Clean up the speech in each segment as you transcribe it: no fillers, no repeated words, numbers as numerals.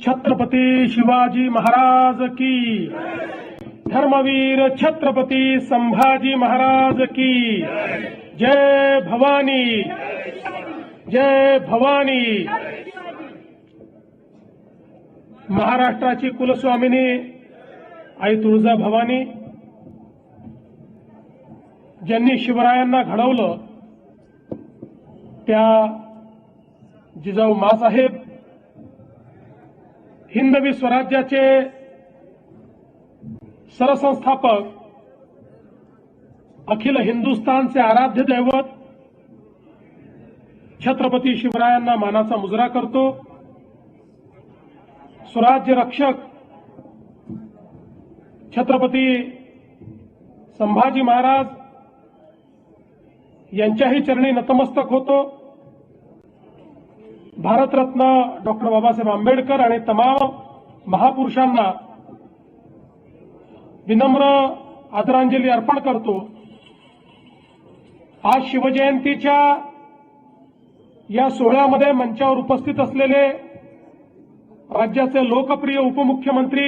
छत्रपती शिवाजी महाराज की, धर्मवीर छत्रपती संभाजी महाराज की जय भवानी, जय भवानी। महाराष्ट्राची कुलस्वामिनी आई तुळजाभवानी ज्यांनी शिवरायांना घडवलं त्या जिजाऊ माँसाहेब हिंदवी स्वराज्याचे सरसंस्थापक, अखिल हिंदुस्थानचे आराध्य दैवत छत्रपती शिवरायांना मानाचा मुजरा करतो। स्वराज्य रक्षक छत्रपती संभाजी महाराज यांच्याही चरणी नतमस्तक होतो। भारतरत्न डॉक्टर बाबासाहेब आंबेडकर आणि तमाम महापुरुषांना विनम्र आदरांजली अर्पण करतो। आज शिवजयंतीच्या या सोहळ्यामध्ये मंचावर उपस्थित असलेले राज्याचे लोकप्रिय उपमुख्यमंत्री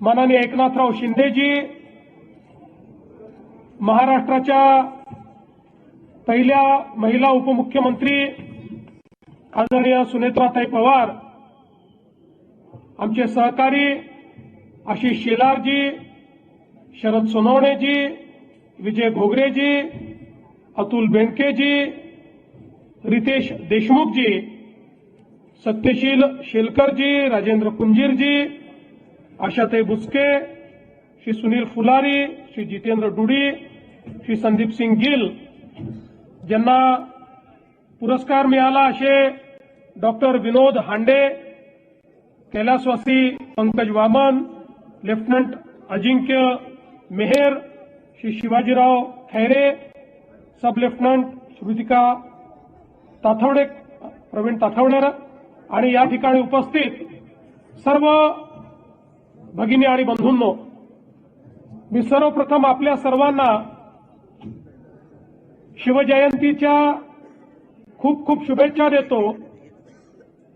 माननीय एकनाथराव शिंदेजी, महाराष्ट्राच्या पहिल्या महिला उपमुख्यमंत्री आदरणीय सुनेत्राताई पवार, आमचे सहकारी आशिष शेलारजी, शरद सोनवणेजी, विजय घोगरेजी, अतुल बेनकेजी, रितेश देशमुखजी, सत्यशील शेलकरजी, राजेंद्र कुंजीरजी, आशाताई बुचके, श्री सुनील फुलारी, श्री जितेंद्र डुडी, श्री संदीप सिंग गिल, ज्यांना पुरस्कार मिळाला असे डॉक्टर विनोद हांडे, कैलासवासी पंकज वामन, लेफ्टनंट अजिंक्य मेहर, श्री शिवाजीराव खैरे, सब लेफ्टनंट श्रुतिका ताथवडे, प्रवीण ताथवडेर आणि या ठिकाणी उपस्थित सर्व भगिनी आणि बंधूंनो, मी सर्वप्रथम आपल्या सर्वांना शिवजयंतीच्या खूप खूप शुभेच्छा देतो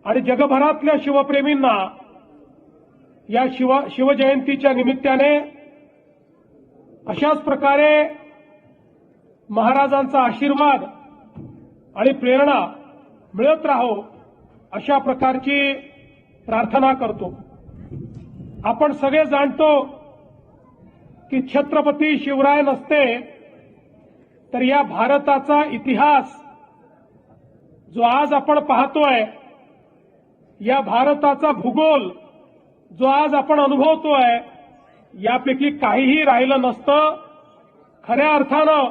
आणि जगभरातल्या शिवप्रेमींना या शिवजयंतीच्या निमित्ताने अशाच प्रकारे महाराजांचा आशीर्वाद आणि प्रेरणा मिळत राहो अशा प्रकारची प्रार्थना करतो। आपण सगळे जाणतो की छत्रपती शिवराय नसते तर या भारताचा इतिहास जो आज आपण पाहतोय, या भारताचा भूगोल जो आज आपण अनुभवतोय, यापैकी काहीही राहिलं नसतं। खऱ्या अर्थानं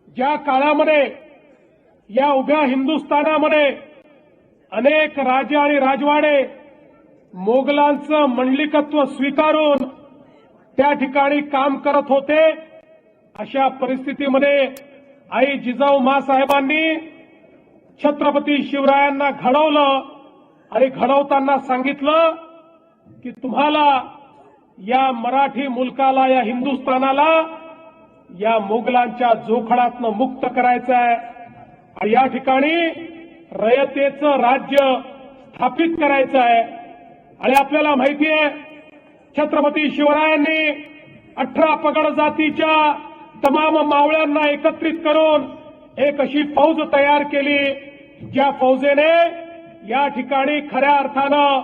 ज्या काळामध्ये या उभ्या हिंदुस्थानामध्ये अनेक राजे आणि राजवाडे मोगलांचं मंडलिकत्व स्वीकारून त्या ठिकाणी काम करत होते, अशा परिस्थितीमध्ये आई जिजाऊ माँसाहेबांनी छत्रपती शिवरायांना घडवलं आणि घडवताना सांगितलं की तुम्हाला या मराठी मुलकाला, या हिंदुस्थानाला या मोगलांच्या जोखडातनं मुक्त करायचं आहे आणि या ठिकाणी रयतेचं राज्य स्थापित करायचं आहे। आणि आपल्याला माहिती आहे छत्रपती शिवरायांनी 18 पगड जातीच्या तमाम मावळ्यांना एकत्रित करून एक अशी फौज तयार केली, ज्या फौजेने या ठिकाणी खऱ्या अर्थानं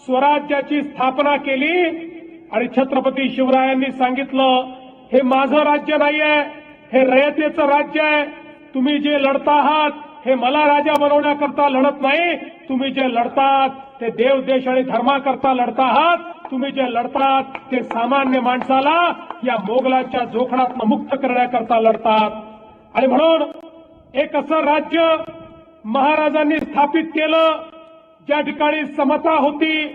स्वराज्याची स्थापना केली आणि छत्रपती शिवरायांनी सांगितलं, हे माझं राज्य नाहीये, हे रयतेचं राज्य आहे। तुम्ही जे लढता आहात हे मला राजा बनवण्याकरता लढत नाही, तुम्ही जे लढतात ते देव, देश आणि धर्माकरता लढता आहात। तुम्ही जे लढतात ते सामान्य माणसाला या मोगलांच्या जोखडातनं मुक्त करण्याकरता लढतात। आणि म्हणून एक असं राज्य महाराजांनी स्थापित केलं ज्या ठिकाणी समता होती,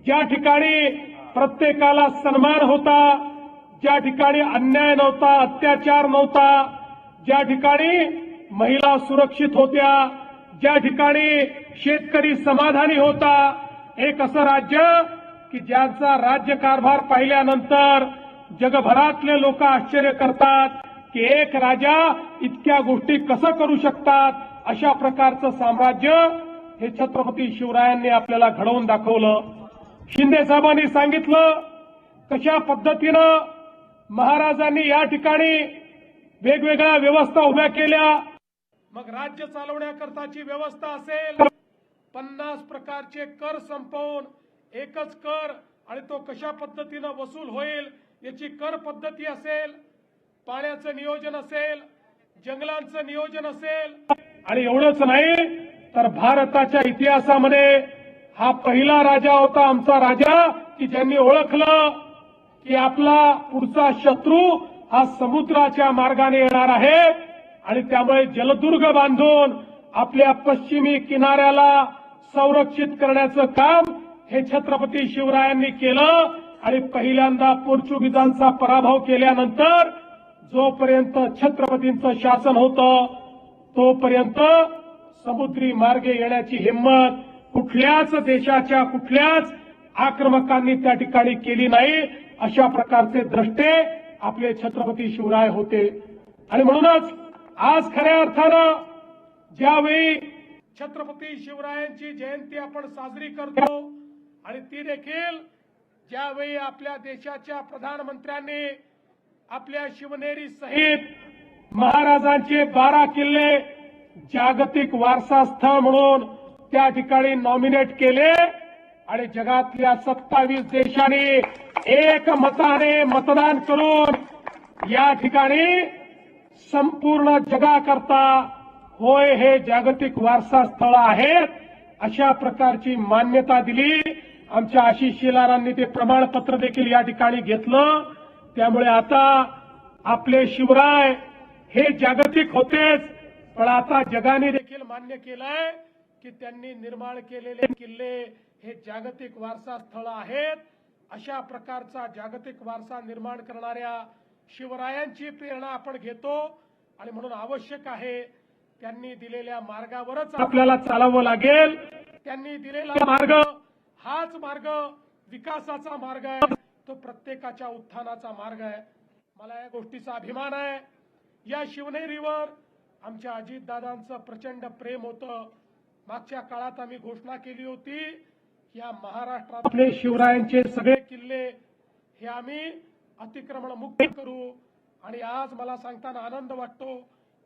ज्या ठिकाणी प्रत्येकाला सन्मान होता, ज्या ठिकाणी अन्याय नव्हता, अत्याचार नव्हता, ज्या ठिकाणी महिला सुरक्षित होत्या, ज्या ठिकाणी शेतकरी समाधानी होता। एक असं राज्य की ज्यांचा राज्यकारभार पाहिल्यानंतर जगभरातले लोक आश्चर्य करतात की एक राजा इतक्या गोष्टी कसं करू शकतात। अशा प्रकारचं साम्राज्य हे छत्रपती शिवरायांनी आपल्याला घडवून दाखवलं. शिंदे साहेबांनी सांगितलं कशा पद्धतीनं महाराजांनी या ठिकाणी वेगवेगळ्या व्यवस्था उभ्या केल्या. मग राज्य चालवण्याकरताची व्यवस्था असेल, 50 प्रकारचे कर संपवून एकच कर आणि तो कशा पद्धतीनं वसूल होईल याची कर पद्धती असेल, पाण्याचं नियोजन असेल, जंगलांचं नियोजन असेल. आणि एवढंच नाही तर भारताच्या इतिहासामध्ये हा पहिला राजा होता, आमचा राजा, की ज्यांनी ओळखलं की आपला पुढचा शत्रू हा समुद्राच्या मार्गाने येणार आहे आणि त्यामुळे जलदुर्ग बांधून आपल्या पश्चिमी किनाऱ्याला संरक्षित करण्याचं काम हे छत्रपती शिवरायांनी केलं. आणि पहिल्यांदा पोर्चुगीजांचा पराभव केल्यानंतर जोपर्यंत छत्रपतींचं शासन होतं तोपर्यंत समुद्री मार्गे येण्याची हिंमत कुठल्याच देशाच्या कुठल्याच आक्रमकांनी त्या ठिकाणी केली नाही. अशा प्रकारचे द्रष्टे आपले छत्रपती शिवराय होते. आणि म्हणूनच आज खऱ्या अर्थानं ज्यावेळी छत्रपती शिवरायांची जयंती आपण साजरी करतो आणि ती देखील ज्यावेळी आपल्या देशाच्या प्रधानमंत्र्यांनी आपल्या शिवनेरी सहित महाराजांचे 12 किल्ले जागतिक वारसा स्थळ म्हणून त्या ठिकाणी नॉमिनेट केले आणि जगातल्या 27 देशांनी एकमताने मतदान करून या ठिकाणी संपूर्ण जगाकरता होय हे जागतिक वारसा स्थळ आहेत अशा प्रकारची मान्यता दिली. आमच्या आशिष शेलारांनी ते प्रमाणपत्र देखील या ठिकाणी घेतलं. त्यामुळे आता आपले शिवराय हे जागतिक होतेच, पण आता जगाने देखील मान्य केलंय की त्यांनी निर्माण केलेले किल्ले हे जागतिक वारसा स्थळ आहेत. अशा प्रकारचा जागतिक वारसा निर्माण करणाऱ्या शिवरायांची प्रेरणा आपण घेतो आणि म्हणून आवश्यक आहे त्यांनी दिलेल्या मार्गावरच आपल्याला चालावं लागेल. त्यांनी दिलेला मार्ग हाच मार्ग विकासाचा मार्ग आहे, तो प्रत्येकाच्या उत्थानाचा मार्ग आहे. मला या गोष्टीचा अभिमान आहे. या शिवनेरीवर आमच्या अजितदादांचं प्रचंड प्रेम होतं. मागच्या काळात आम्ही घोषणा केली होती या महाराष्ट्रातले शिवरायांचे सगळे किल्ले हे आम्ही अतिक्रमण मुक्त करू. आणि आज मला सांगताना आनंद वाटतो,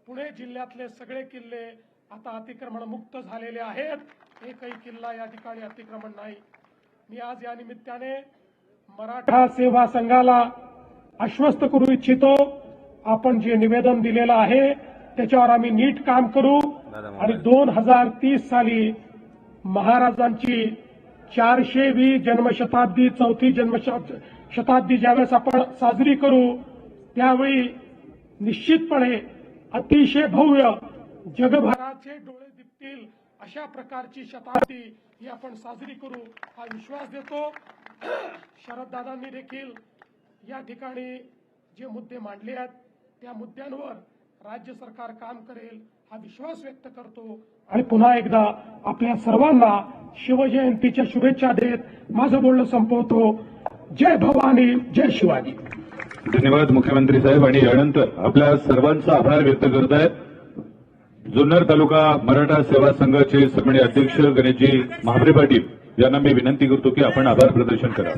पुणे जिल्ह्यातले सगळे किल्ले आता अतिक्रमण मुक्त झालेले आहेत. एकही किल्ला या ठिकाणी अतिक्रमण नाही. मी आज या निमित्ताने मराठा सेवा संघाला आश्वस्त करू इच्छितो, आपण जे निवेदन दिलेलं आहे त्याच्यावर आम्ही नीट काम करू आणि 2030 साली महाराजांची 420 जन्मशताब्दी, 4थी जन्मशताब्दी ज्यावेळेस आपण साजरी करू त्यावेळी निश्चितपणे अतिशय भव्य जगभराचे डोळे दिपतील अशा प्रकारची शताब्दी ही आपण साजरी करू हा विश्वास देतो. शरददादांनी देखील या ठिकाणी जे मुद्दे मांडले आहेत त्या मुद्द्यांवर राज्य सरकार काम करेल हा विश्वास व्यक्त करतो. आणि पुन्हा एकदा आपल्या सर्वांना शिवजयंतीच्या शुभेच्छा देत माझं बोलणं संपवतो. जय भवानी, जय शिवाजी. धन्यवाद मुख्यमंत्री साहेब. आणि यानंतर आपल्या सर्वांचा आभार व्यक्त करत आहेत जुन्नर तालुका मराठा सेवा संघाचे सन्माननीय अध्यक्ष गणेशजी महाबरे पाटील यांना मी विनंती करतो की आपण आभार प्रदर्शन करा.